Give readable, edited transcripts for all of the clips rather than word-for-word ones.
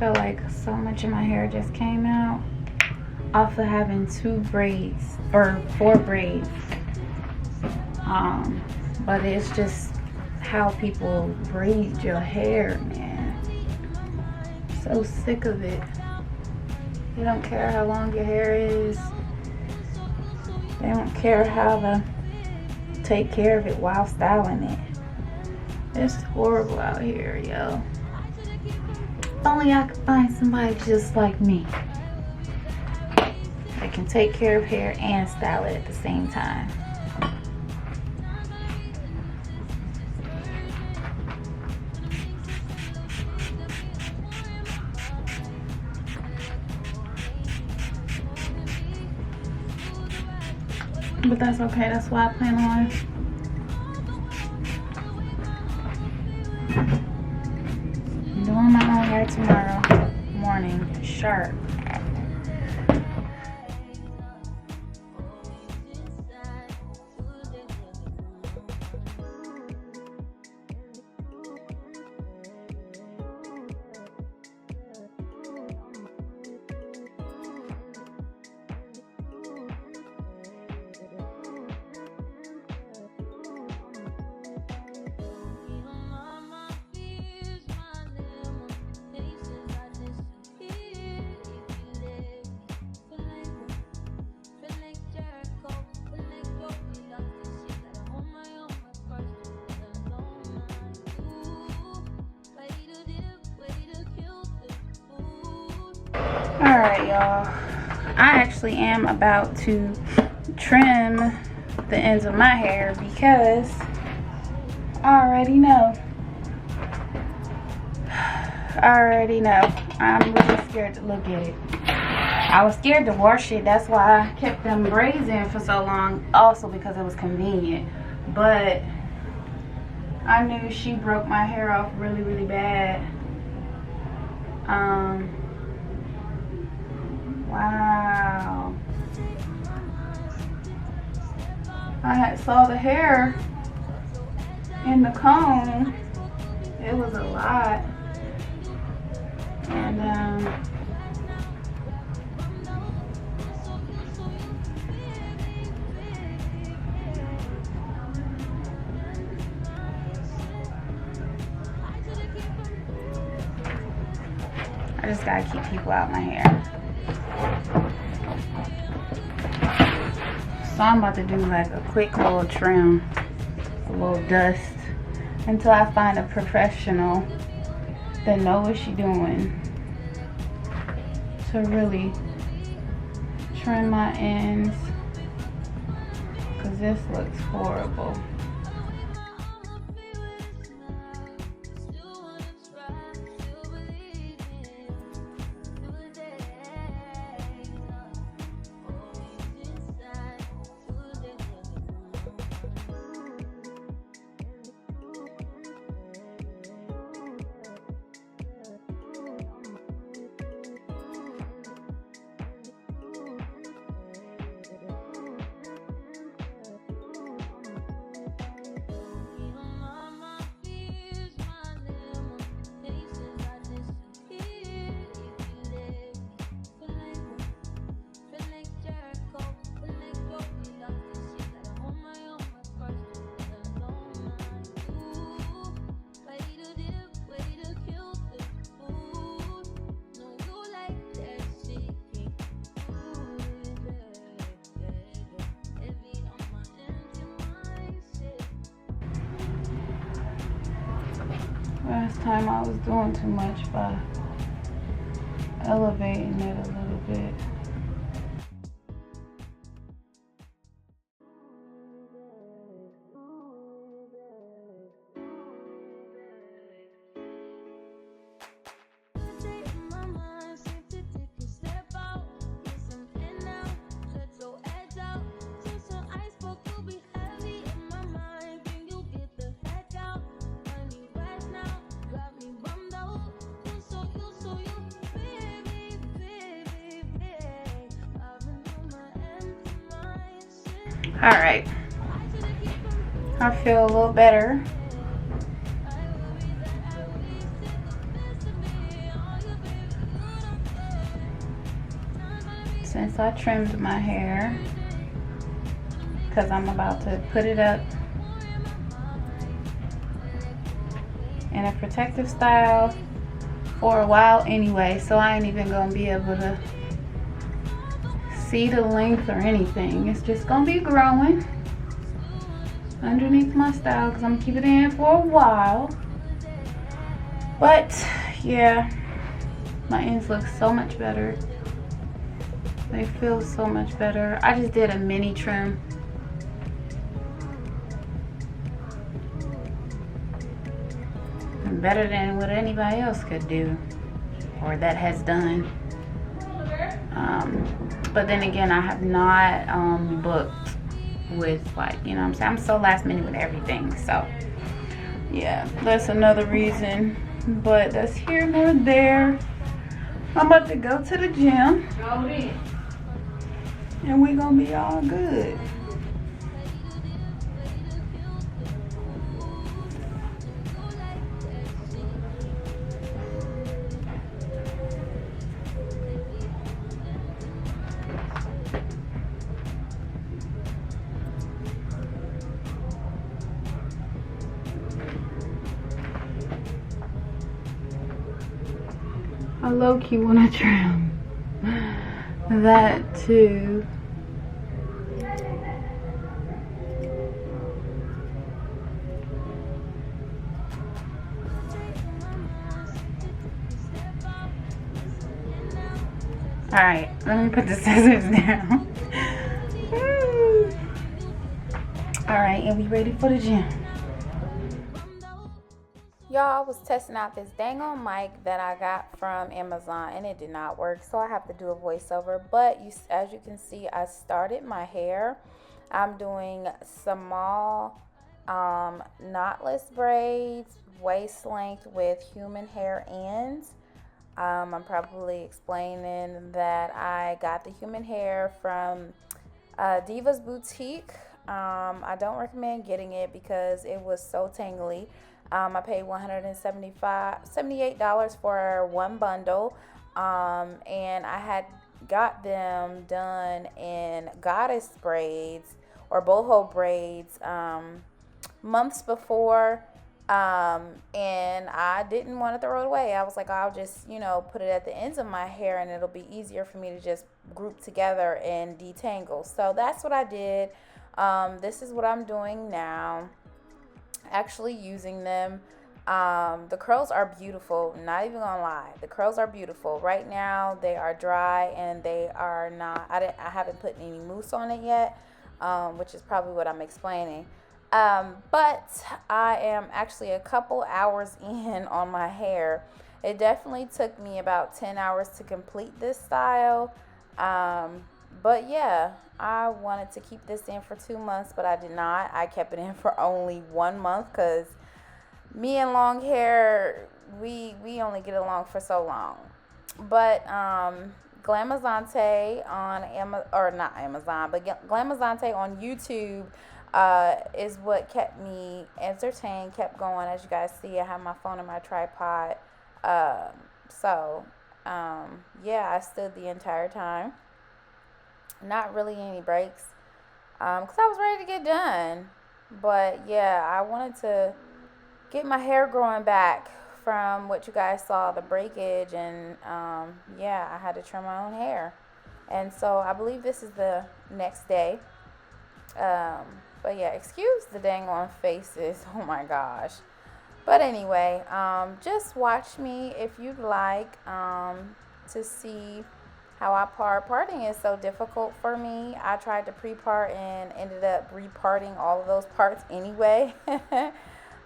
feel like so much of my hair just came out off of having 2 braids or 4 braids. But it's just how people braid your hair, man. So sick of it. They don't care how long your hair is. They don't care how to take care of it while styling it. It's horrible out here, yo. If only I could find somebody just like me that can take care of hair and style it at the same time. But that's okay, that's why I plan on doing my own hair tomorrow morning, sharp. Alright, y'all, I actually am about to trim the ends of my hair because I already know. I'm really scared to look at it. I was scared to wash it. That's why I kept them braids in for so long, also because it was convenient. But I knew she broke my hair off really, really bad. Wow. I saw the hair in the comb. It was a lot. And I just gotta keep people out my hair. So I'm about to do like a quick little trim, a little dust, until I find a professional that knows what she's doing to really trim my ends, because this looks horrible. Last time I was doing too much by elevating it a little bit. Alright, I feel a little better. since I trimmed my hair, because I'm about to put it up in a protective style for a while anyway, so I ain't even gonna be able to see the length or anything. It's just gonna be growing underneath my style because I'm gonna keep it in for a while. But yeah, my ends look so much better. They feel so much better. I just did a mini trim. Better than what anybody else could do or that has done. But then again, I have not booked with, like, you know what I'm saying, I'm so last minute with everything. So yeah, that's another reason, but that's here nor there. I'm about to go to the gym and we gonna be all good. I low-key want to trim that too. Alright, let me put the scissors down. Alright, and we ready for the gym. Y'all, I was testing out this dang on mic that I got from Amazon and it did not work, so I have to do a voiceover. But as you can see, I started my hair. I'm doing small knotless braids, waist length with human hair ends. I'm probably explaining that I got the human hair from Diva's Boutique. I don't recommend getting it because it was so tangly. I paid $78 for one bundle, and I had got them done in goddess braids or boho braids months before, and I didn't want to throw it away. I was like, I'll just, you know, put it at the ends of my hair and it'll be easier for me to just group together and detangle. So that's what I did. This is what I'm doing now. Actually using them. The curls are beautiful, not even gonna lie, the curls are beautiful. Right now they are dry and they are not, I haven't put any mousse on it yet, which is probably what I'm explaining. But I am actually a couple hours in on my hair. It definitely took me about 10 hours to complete this style. But yeah, I wanted to keep this in for 2 months, but I did not. I kept it in for only 1 month because me and long hair, we only get along for so long. But Glamazante on Glamazante on YouTube is what kept me entertained, kept going. As you guys see, I have my phone and my tripod. Yeah, I stood the entire time. Not really any breaks, because I was ready to get done. But yeah, I wanted to get my hair growing back from what you guys saw, the breakage, and yeah, I had to trim my own hair. And so I believe this is the next day. But yeah, excuse the dang on faces. Oh my gosh. But anyway, just watch me if you'd like to see how I part. Parting is so difficult for me. I tried to pre-part and ended up re-parting all of those parts anyway.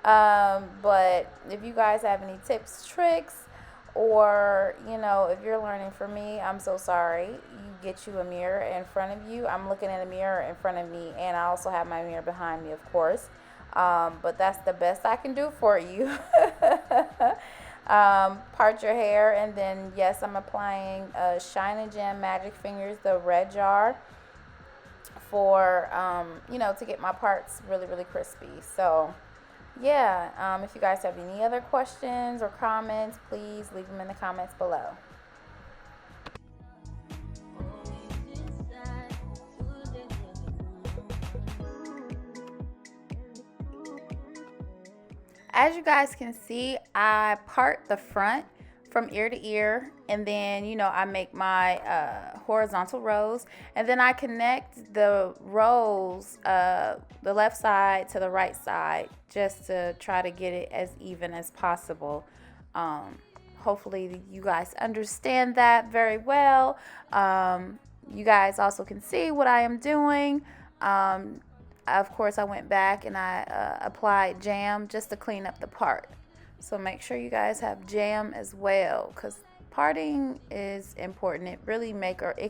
But if you guys have any tips, tricks, or, you know, if you're learning from me, I'm so sorry. You get you a mirror in front of you. I'm looking at a mirror in front of me, and I also have my mirror behind me, of course. But that's the best I can do for you. Part your hair, and then yes, I'm applying Shine and Gem Magic Fingers, the red jar, for you know, to get my parts really, really crispy. So yeah, if you guys have any other questions or comments, please leave them in the comments below. As you guys can see, I part the front from ear to ear, and then I make my horizontal rows, and then I connect the rows, the left side to the right side, just to try to get it as even as possible. Hopefully you guys understand that very well. You guys also can see what I am doing. Of course, I went back and I applied jam just to clean up the part. So make sure you guys have jam as well, because parting is important. It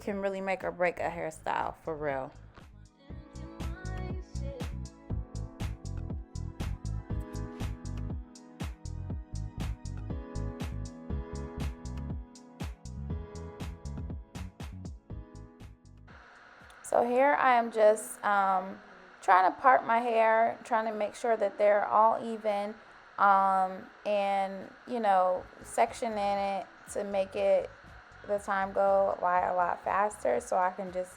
can really make or break a hairstyle, for real. So here I am just trying to part my hair, trying to make sure that they're all even, and sectioning it to make it the time go by a lot faster, so I can just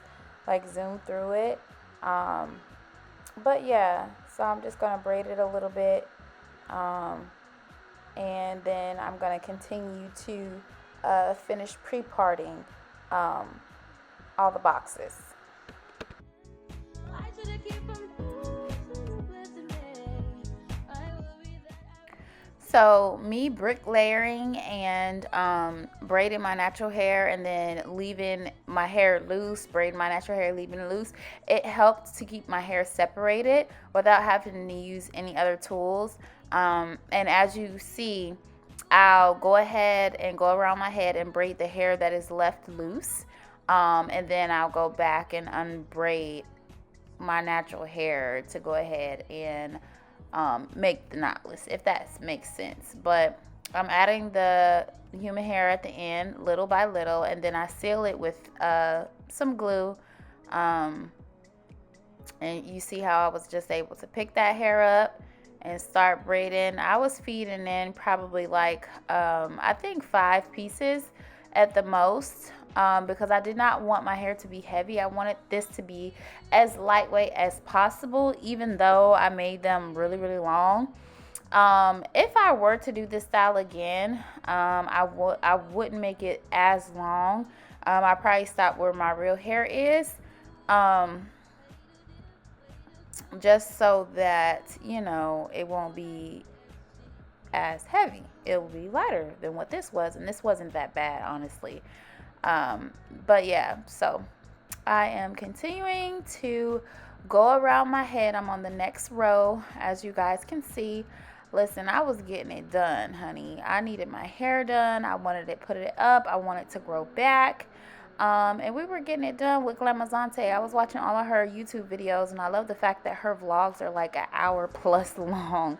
like zoom through it. But yeah, so I'm just gonna braid it a little bit, and then I'm gonna continue to finish pre-parting all the boxes. So me bricklayering and braiding my natural hair, and then leaving my hair loose, braiding my natural hair, leaving it loose, it helped to keep my hair separated without having to use any other tools. And as you see, I'll go ahead and go around my head and braid the hair that is left loose, and then I'll go back and unbraid my natural hair to go ahead and make the knotless, if that makes sense. But I'm adding the human hair at the end little by little, and then I seal it with some glue, and you see how I was just able to pick that hair up and start braiding. I was feeding in probably like I think 5 pieces at the most, because I did not want my hair to be heavy. I wanted this to be as lightweight as possible, even though I made them really, really long. If I were to do this style again, I wouldn't make it as long. I probably stop where my real hair is, just so that it won't be as heavy. It will be lighter than what this was, and this wasn't that bad, honestly. But yeah, so I am continuing to go around my head. I'm on the next row, as you guys can see. Listen, I was getting it done, honey. I needed my hair done. I wanted to put it up. I wanted to grow back. And we were getting it done with Glamazante. I was watching all of her YouTube videos, and I love the fact that her vlogs are like an hour plus long,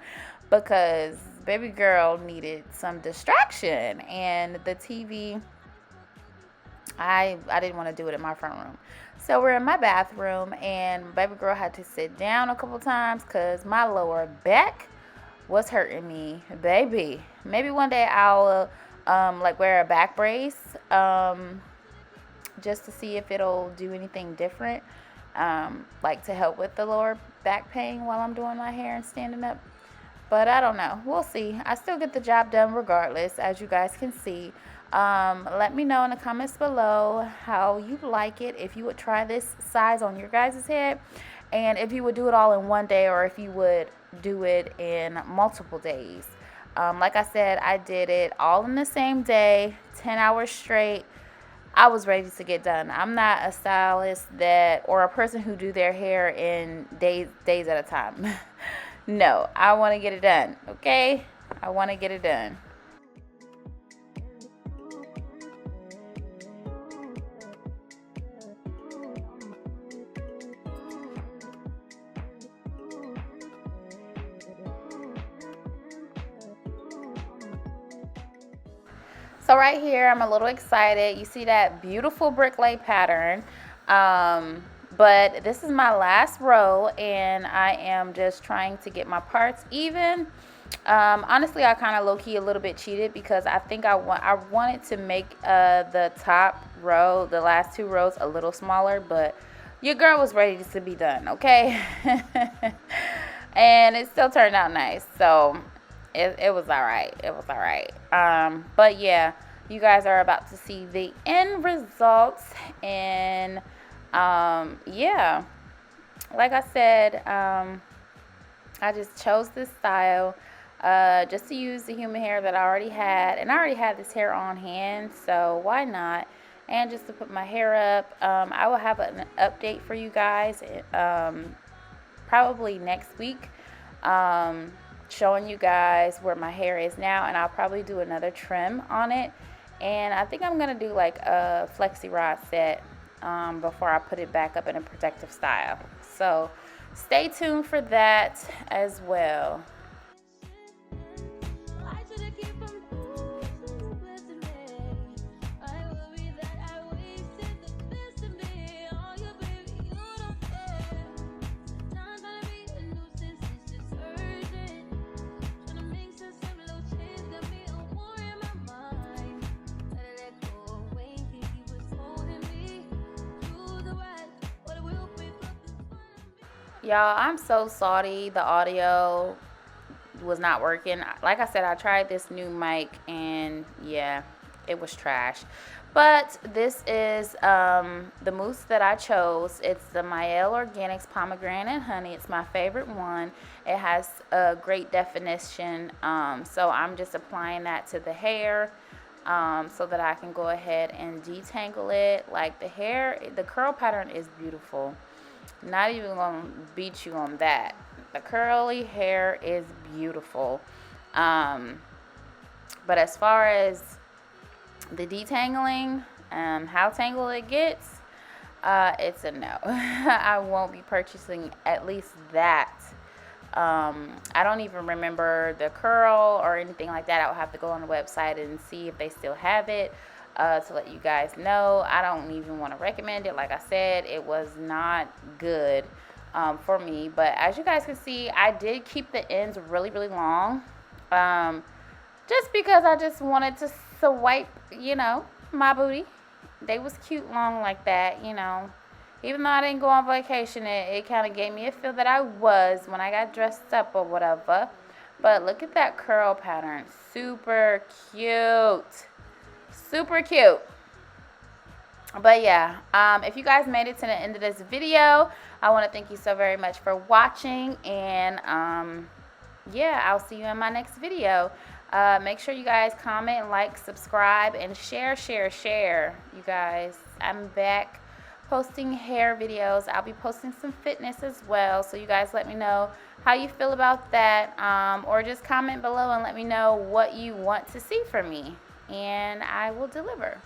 because baby girl needed some distraction, and the TV, I didn't want to do it in my front room. So we're in my bathroom, and baby girl had to sit down a couple times because my lower back was hurting me, baby. Maybe one day I'll like wear a back brace, just to see if it'll do anything different, like to help with the lower back pain while I'm doing my hair and standing up. But I don't know. We'll see. I still get the job done regardless, as you guys can see. Let me know in the comments below how you like it, if you would try this size on your guys' head, and if you would do it all in one day, or if you would do it in multiple days. Like I said, I did it all in the same day, 10 hours straight. I was ready to get done. I'm not a stylist or a person who do their hair in days at a time. No, I want to get it done, okay? I want to get it done. So right here, I'm a little excited. You see that beautiful brick lay pattern. But this is my last row, and I am just trying to get my parts even. Honestly, I kind of low-key a little bit cheated, because I think I wanted to make the top row, the last 2 rows, a little smaller, but your girl was ready to be done, okay? And it still turned out nice. So it was all right. It was all right. But yeah, you guys are about to see the end results. And yeah, like I said, I just chose this style just to use the human hair that I already had. And I already had this hair on hand, so why not? And just to put my hair up, I will have an update for you guys probably next week, showing you guys where my hair is now, and I'll probably do another trim on it. And I think I'm going to do like a flexi rod set before I put it back up in a protective style. So stay tuned for that as well. Y'all, I'm so sorry the audio was not working. Like I said, I tried this new mic and yeah, it was trash. But this is the mousse that I chose. It's the Mielle Organics Pomegranate and Honey. It's my favorite one. It has a great definition. So I'm just applying that to the hair so that I can go ahead and detangle it. Like the hair, the curl pattern is beautiful. Not even gonna beat you on that. The curly hair is beautiful. But as far as the detangling, how tangled it gets, it's a no. I won't be purchasing at least that. I don't even remember the curl or anything like that. I'll have to go on the website and see if they still have it. To let you guys know, I don't even want to recommend it. Like I said, it was not good for me. But as you guys can see, I did keep the ends really, really long. Just because I just wanted to swipe, you know, my booty. They was cute long like that, you know. Even though I didn't go on vacation, it kind of gave me a feel that I was when I got dressed up or whatever. But look at that curl pattern. Super cute. Super cute. But yeah, if you guys made it to the end of this video, I want to thank you so very much for watching. And yeah, I'll see you in my next video. Make sure you guys comment, like, subscribe, and share. You guys, I'm back posting hair videos. I'll be posting some fitness as well. So you guys let me know how you feel about that. Or just comment below and let me know what you want to see from me, and I will deliver.